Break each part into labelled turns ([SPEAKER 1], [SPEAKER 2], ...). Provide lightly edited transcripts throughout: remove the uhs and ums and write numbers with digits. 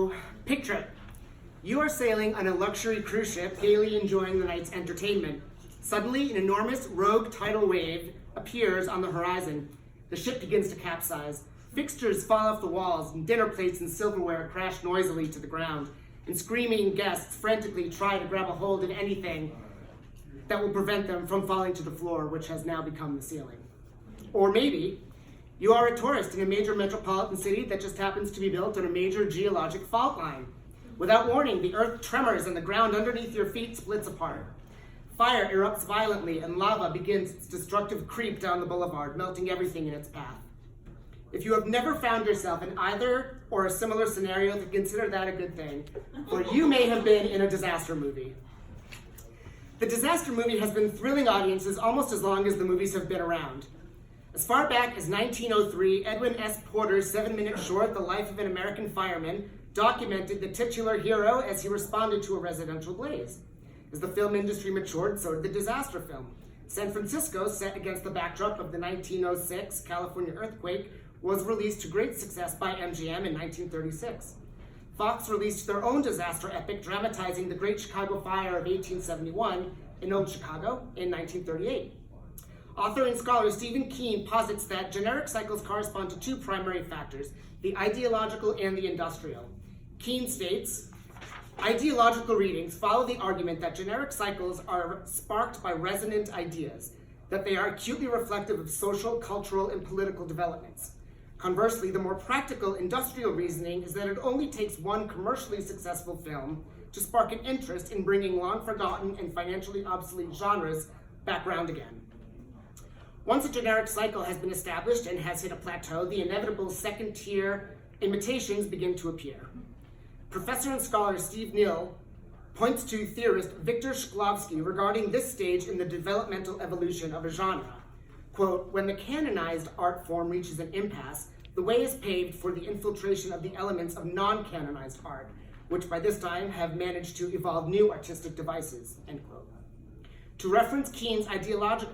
[SPEAKER 1] So, picture it. You are sailing on a luxury cruise ship, gaily enjoying the night's entertainment. Suddenly, an enormous rogue tidal wave appears on the horizon. The ship begins to capsize. Fixtures fall off the walls, and dinner plates and silverware crash noisily to the ground. And screaming guests frantically try to grab a hold of anything that will prevent them from falling to the floor, which has now become the ceiling. Or maybe you are a tourist in a major metropolitan city that just happens to be built on a major geologic fault line. Without warning, the earth tremors and the ground underneath your feet splits apart. Fire erupts violently and lava begins its destructive creep down the boulevard, melting everything in its path. If you have never found yourself in either or a similar scenario, then consider that a good thing, for you may have been in a disaster movie. The disaster movie has been thrilling audiences almost as long as the movies have been around. As far back as 1903, Edwin S. Porter's 7-minute short, The Life of an American Fireman, documented the titular hero as he responded to a residential blaze. As the film industry matured, so did the disaster film. San Francisco, set against the backdrop of the 1906 California earthquake, was released to great success by MGM in 1936. Fox released their own disaster epic dramatizing the Great Chicago Fire of 1871 in Old Chicago in 1938. Author and scholar Stephen Keen posits that generic cycles correspond to two primary factors, the ideological and the industrial. Keen states, ideological readings follow the argument that generic cycles are sparked by resonant ideas, that they are acutely reflective of social, cultural, and political developments. Conversely, the more practical industrial reasoning is that it only takes one commercially successful film to spark an interest in bringing long-forgotten and financially obsolete genres back round again. Once a generic cycle has been established and has hit a plateau, the inevitable second-tier imitations begin to appear. Professor and scholar Steve Neal points to theorist Victor Shklovsky regarding this stage in the developmental evolution of a genre. Quote, when the canonized art form reaches an impasse, the way is paved for the infiltration of the elements of non-canonized art, which by this time have managed to evolve new artistic devices, end quote. To reference Keen's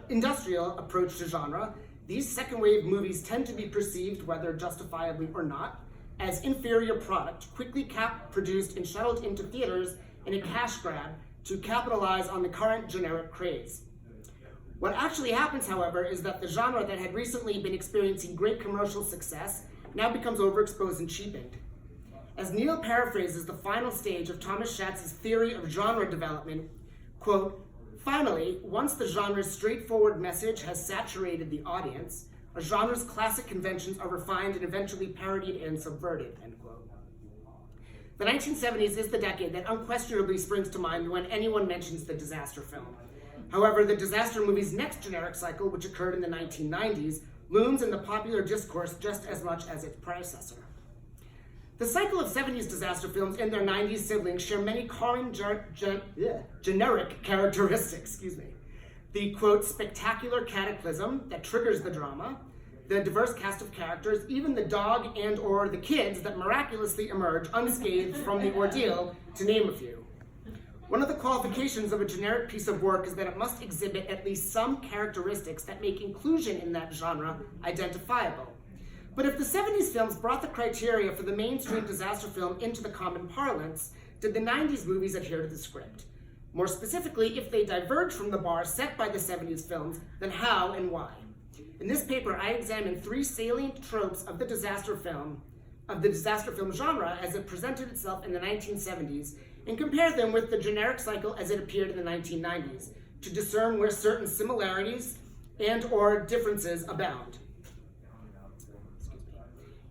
[SPEAKER 1] industrial approach to genre, these second-wave movies tend to be perceived, whether justifiably or not, as inferior product, quickly produced and shuttled into theaters in a cash grab to capitalize on the current generic craze. What actually happens, however, is that the genre that had recently been experiencing great commercial success now becomes overexposed and cheapened. As Neal paraphrases the final stage of Thomas Schatz's theory of genre development, quote, finally, once the genre's straightforward message has saturated the audience, a genre's classic conventions are refined and eventually parodied and subverted, end quote. The 1970s is the decade that unquestionably springs to mind when anyone mentions the disaster film. However, the disaster movie's next generic cycle, which occurred in the 1990s, looms in the popular discourse just as much as its predecessor. The cycle of 70s disaster films and their 90s siblings share many common generic characteristics, The, quote, spectacular cataclysm that triggers the drama, the diverse cast of characters, even the dog and or the kids that miraculously emerge unscathed from the ordeal, to name a few. One of the qualifications of a generic piece of work is that it must exhibit at least some characteristics that make inclusion in that genre identifiable. But if the 70s films brought the criteria for the mainstream disaster film into the common parlance, did the 90s movies adhere to the script? More specifically, if they diverge from the bar set by the 70s films, then how and why? In this paper, I examine 3 salient tropes of the disaster film genre as it presented itself in the 1970s, and compare them with the generic cycle as it appeared in the 1990s, to discern where certain similarities and or differences abound.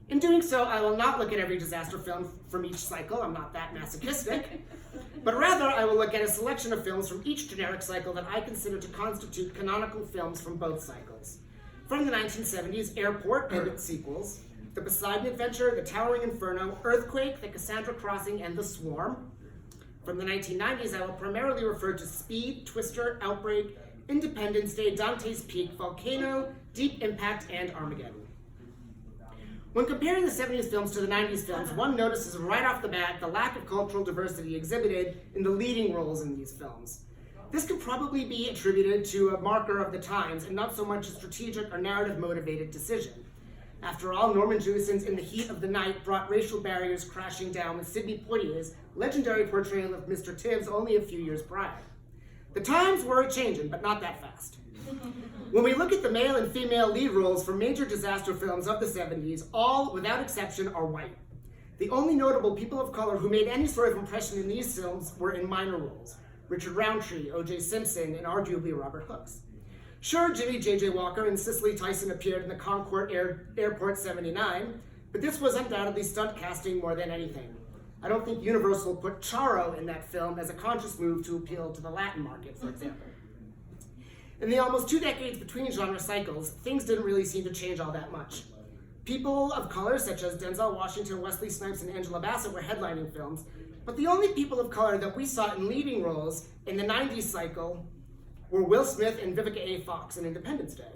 [SPEAKER 1] In doing so, I will not look at every disaster film from each cycle, I'm not that masochistic, but rather I will look at a selection of films from each generic cycle that I consider to constitute canonical films from both cycles. From the 1970s, Airport and its sequels, The Poseidon Adventure, The Towering Inferno, Earthquake, The Cassandra Crossing, and The Swarm. From the 1990s, I will primarily refer to Speed, Twister, Outbreak, Independence Day, Dante's Peak, Volcano, Deep Impact, and Armageddon. When comparing the 70s films to the 90s films, one notices right off the bat the lack of cultural diversity exhibited in the leading roles in these films. This could probably be attributed to a marker of the times and not so much a strategic or narrative-motivated decision. After all, Norman Jewison's In the Heat of the Night brought racial barriers crashing down with Sidney Poitier's legendary portrayal of Mr. Tibbs only a few years prior. The times were a-changin', but not that fast. When we look at the male and female lead roles for major disaster films of the 70s, all, without exception, are white. The only notable people of color who made any sort of impression in these films were in minor roles: Richard Roundtree, O.J. Simpson, and arguably Robert Hooks. Sure, Jimmy J.J. Walker and Cicely Tyson appeared in the Concord Airport 79, but this was undoubtedly stunt casting more than anything. I don't think Universal put Charo in that film as a conscious move to appeal to the Latin market, for example. In the almost 2 decades between genre cycles, things didn't really seem to change all that much. People of color such as Denzel Washington, Wesley Snipes, and Angela Bassett were headlining films, but the only people of color that we saw in leading roles in the 90s cycle were Will Smith and Vivica A. Fox in Independence Day.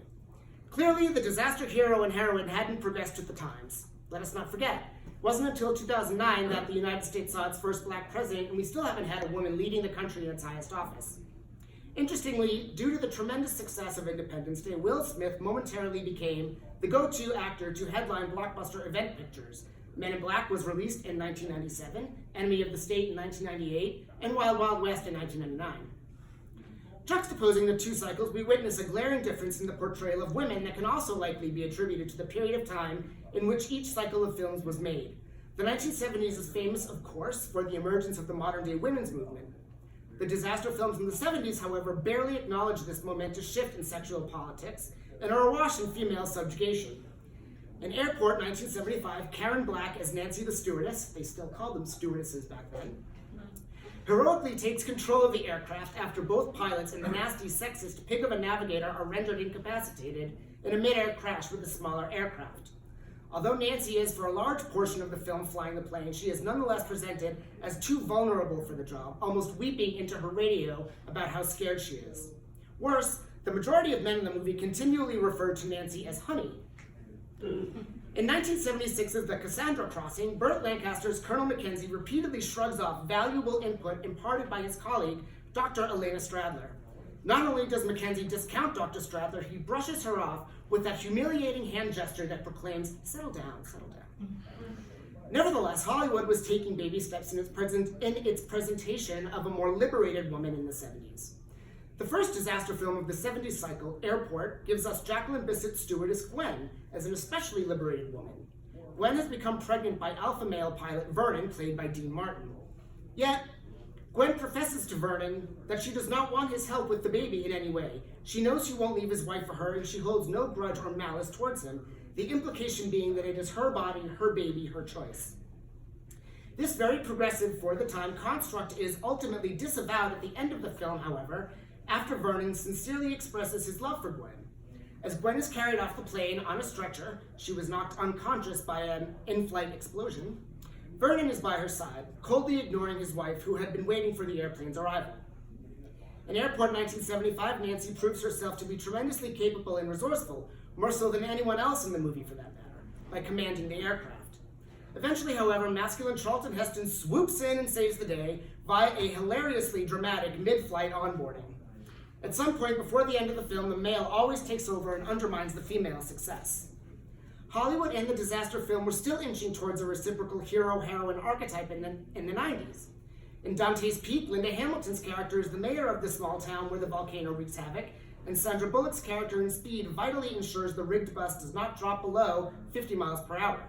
[SPEAKER 1] Clearly, the disaster hero and heroine hadn't progressed with the times. Let us not forget, it wasn't until 2009 that the United States saw its first black president, and we still haven't had a woman leading the country in its highest office. Interestingly, due to the tremendous success of Independence Day, Will Smith momentarily became the go-to actor to headline blockbuster event pictures. Men in Black was released in 1997, Enemy of the State in 1998, and Wild Wild West in 1999. Juxtaposing the two cycles, we witness a glaring difference in the portrayal of women that can also likely be attributed to the period of time in which each cycle of films was made. The 1970s is famous, of course, for the emergence of the modern-day women's movement. The disaster films in the 70s, however, barely acknowledge this momentous shift in sexual politics and are awash in female subjugation. In Airport 1975, Karen Black as Nancy the stewardess, they still called them stewardesses back then, heroically takes control of the aircraft after both pilots and the nasty sexist pig of a navigator are rendered incapacitated in a mid-air crash with a smaller aircraft. Although Nancy is, for a large portion of the film, flying the plane, she is nonetheless presented as too vulnerable for the job, almost weeping into her radio about how scared she is. Worse, the majority of men in the movie continually referred to Nancy as honey. In 1976's The Cassandra Crossing, Burt Lancaster's Colonel Mackenzie repeatedly shrugs off valuable input imparted by his colleague, Dr. Elena Stradler. Not only does Mackenzie discount Dr. Stradler, he brushes her off with that humiliating hand gesture that proclaims, "Settle down, settle down." Nevertheless, Hollywood was taking baby steps in its presentation of a more liberated woman in the 70s. The first disaster film of the 70s cycle, Airport, gives us Jacqueline Bissett's stewardess Gwen as an especially liberated woman. Gwen has become pregnant by alpha male pilot Vernon, played by Dean Martin. Yet, Gwen professes to Vernon that she does not want his help with the baby in any way. She knows he won't leave his wife for her, and she holds no grudge or malice towards him, the implication being that it is her body, her baby, her choice. This very progressive, for the time, construct is ultimately disavowed at the end of the film, however, after Vernon sincerely expresses his love for Gwen. As Gwen is carried off the plane on a stretcher, she was knocked unconscious by an in-flight explosion, Vernon is by her side, coldly ignoring his wife, who had been waiting for the airplane's arrival. In Airport 1975, Nancy proves herself to be tremendously capable and resourceful, more so than anyone else in the movie for that matter, by commanding the aircraft. Eventually, however, masculine Charlton Heston swoops in and saves the day via a hilariously dramatic mid-flight onboarding. At some point before the end of the film, the male always takes over and undermines the female's success. Hollywood and the disaster film were still inching towards a reciprocal hero-heroine archetype in the 90s. In Dante's Peak, Linda Hamilton's character is the mayor of the small town where the volcano wreaks havoc, and Sandra Bullock's character in Speed vitally ensures the rigged bus does not drop below 50 miles per hour.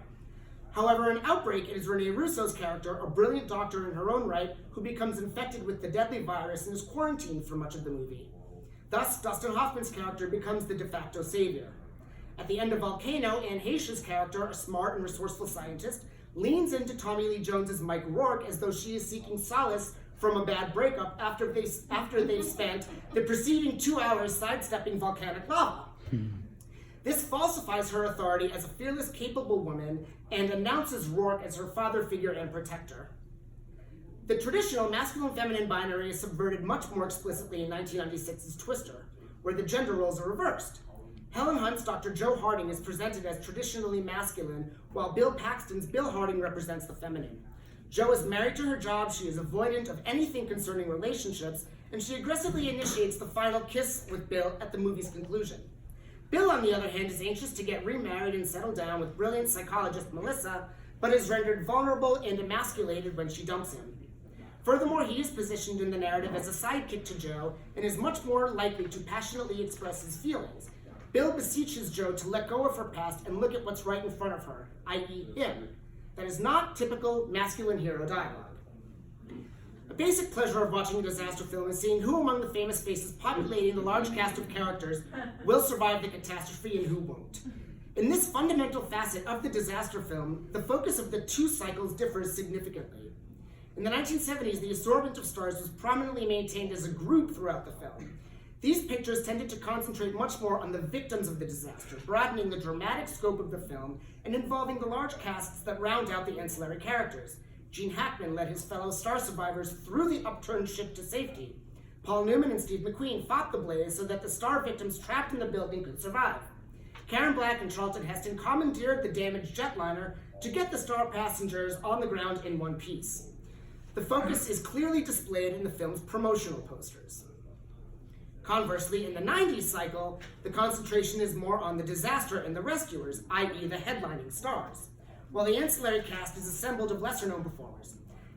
[SPEAKER 1] However, in Outbreak, it is Rene Russo's character, a brilliant doctor in her own right, who becomes infected with the deadly virus and is quarantined for much of the movie. Thus, Dustin Hoffman's character becomes the de facto savior. At the end of Volcano, Anne Heche's character, a smart and resourceful scientist, leans into Tommy Lee Jones's Mike Rourke as though she is seeking solace from a bad breakup after they've spent the preceding 2 hours sidestepping volcanic lava. This falsifies her authority as a fearless, capable woman and announces Rourke as her father figure and protector. The traditional masculine-feminine binary is subverted much more explicitly in 1996's Twister, where the gender roles are reversed. Helen Hunt's Dr. Joe Harding is presented as traditionally masculine, while Bill Paxton's Bill Harding represents the feminine. Jo is married to her job, she is avoidant of anything concerning relationships, and she aggressively initiates the final kiss with Bill at the movie's conclusion. Bill, on the other hand, is anxious to get remarried and settle down with brilliant psychologist Melissa, but is rendered vulnerable and emasculated when she dumps him. Furthermore, he is positioned in the narrative as a sidekick to Joe and is much more likely to passionately express his feelings. Bill beseeches Joe to let go of her past and look at what's right in front of her, i.e. him. That is not typical masculine hero dialogue. A basic pleasure of watching a disaster film is seeing who among the famous faces populating the large cast of characters will survive the catastrophe and who won't. In this fundamental facet of the disaster film, the focus of the two cycles differs significantly. In the 1970s, the assortment of stars was prominently maintained as a group throughout the film. These pictures tended to concentrate much more on the victims of the disaster, broadening the dramatic scope of the film and involving the large casts that round out the ancillary characters. Gene Hackman led his fellow star survivors through the upturned ship to safety. Paul Newman and Steve McQueen fought the blaze so that the star victims trapped in the building could survive. Karen Black and Charlton Heston commandeered the damaged jetliner to get the star passengers on the ground in one piece. The focus is clearly displayed in the film's promotional posters. Conversely, in the 90s cycle, the concentration is more on the disaster and the rescuers, i.e. the headlining stars, while the ancillary cast is assembled of lesser-known performers.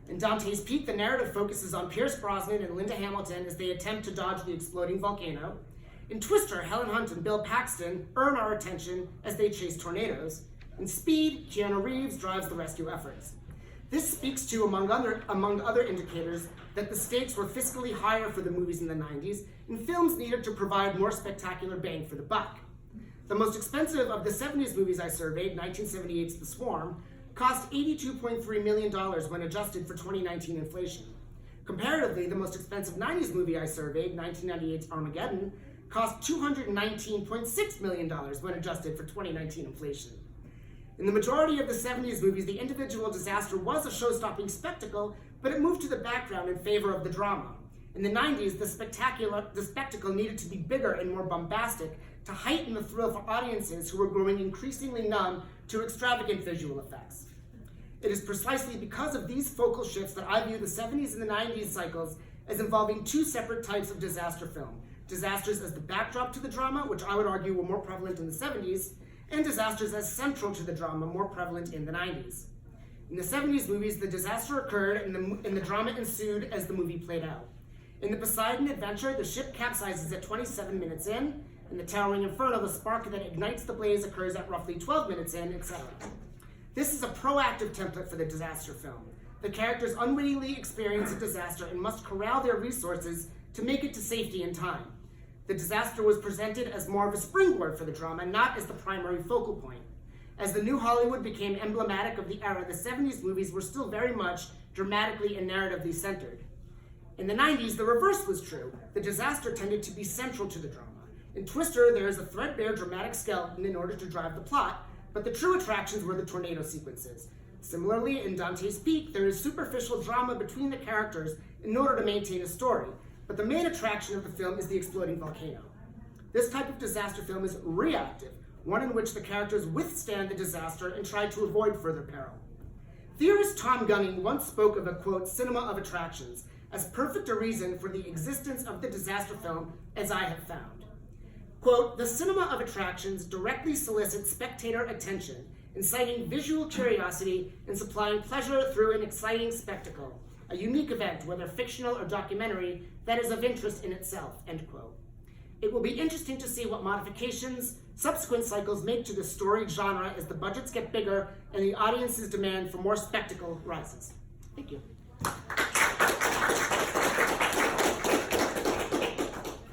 [SPEAKER 1] In Dante's Peak, the narrative focuses on Pierce Brosnan and Linda Hamilton as they attempt to dodge the exploding volcano. In Twister, Helen Hunt and Bill Paxton earn our attention as they chase tornadoes. In Speed, Keanu Reeves drives the rescue efforts. This speaks to, among other indicators, that the stakes were fiscally higher for the movies in the 90s, and films needed to provide more spectacular bang for the buck. The most expensive of the 70s movies I surveyed, 1978's The Swarm, cost $82.3 million when adjusted for 2019 inflation. Comparatively, the most expensive 90s movie I surveyed, 1998's Armageddon, cost $219.6 million when adjusted for 2019 inflation. In the majority of the 70s movies, the individual disaster was a show-stopping spectacle, but it moved to the background in favor of the drama. In the 90s, the spectacle needed to be bigger and more bombastic to heighten the thrill for audiences who were growing increasingly numb to extravagant visual effects. It is precisely because of these focal shifts that I view the 70s and the 90s cycles as involving two separate types of disaster film. Disasters as the backdrop to the drama, which I would argue were more prevalent in the 70s, and disasters as central to the drama, more prevalent in the 90s. In the 70s movies, the disaster occurred and the drama ensued as the movie played out. In the Poseidon Adventure, the ship capsizes at 27 minutes in. In the Towering Inferno, the spark that ignites the blaze occurs at roughly 12 minutes in, etc. This is a proactive template for the disaster film. The characters unwittingly experience a disaster and must corral their resources to make it to safety in time. The disaster was presented as more of a springboard for the drama, not as the primary focal point. As the new Hollywood became emblematic of the era, the 70s movies were still very much dramatically and narratively centered. In the 90s, the reverse was true. The disaster tended to be central to the drama. In Twister, there is a threadbare dramatic skeleton in order to drive the plot, but the true attractions were the tornado sequences. Similarly, in Dante's Peak, there is superficial drama between the characters in order to maintain a story, but the main attraction of the film is the exploding volcano. This type of disaster film is reactive, one in which the characters withstand the disaster and try to avoid further peril. Theorist Tom Gunning once spoke of a, quote, cinema of attractions, as perfect a reason for the existence of the disaster film as I have found. Quote, the cinema of attractions directly solicits spectator attention, inciting visual curiosity and supplying pleasure through an exciting spectacle, a unique event, whether fictional or documentary, that is of interest in itself, end quote. It will be interesting to see what modifications subsequent cycles make to the storied genre as the budgets get bigger and the audience's demand for more spectacle rises. Thank you.